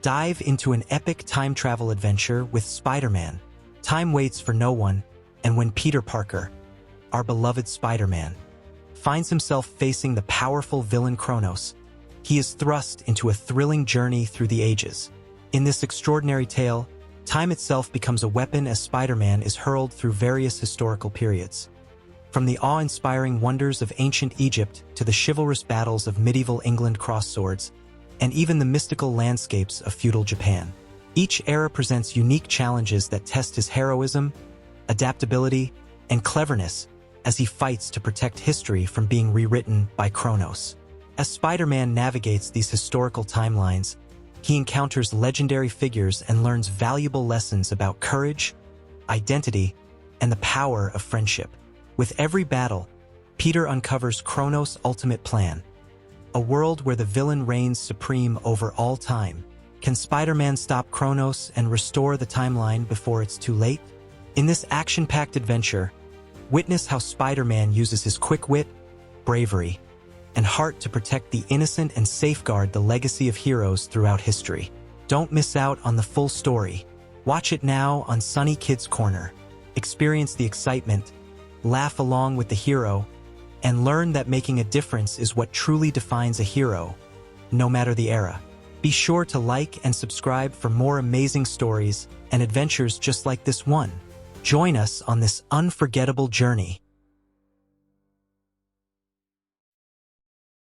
Dive into an epic time travel adventure with Spider-Man. Time waits for no one, and when Peter Parker, our beloved Spider-Man, finds himself facing the powerful villain Chronos, he is thrust into a thrilling journey through the ages. In this extraordinary tale, time itself becomes a weapon as Spider-Man is hurled through various historical periods. From the awe-inspiring wonders of ancient Egypt to the chivalrous battles of medieval England cross-swords, and even the mystical landscapes of feudal Japan. Each era presents unique challenges that test his heroism, adaptability, and cleverness as he fights to protect history from being rewritten by Chronos. As Spider-Man navigates these historical timelines, he encounters legendary figures and learns valuable lessons about courage, identity, and the power of friendship. With every battle, Peter uncovers Chronos' ultimate plan, a world where the villain reigns supreme over all time. Can Spider-Man stop Chronos and restore the timeline before it's too late? In this action-packed adventure, witness how Spider-Man uses his quick wit, bravery, and heart to protect the innocent and safeguard the legacy of heroes throughout history. Don't miss out on the full story. Watch it now on Sunny Kids Corner. Experience the excitement, laugh along with the hero, and learn that making a difference is what truly defines a hero, no matter the era. Be sure to like and subscribe for more amazing stories and adventures just like this one. Join us on this unforgettable journey.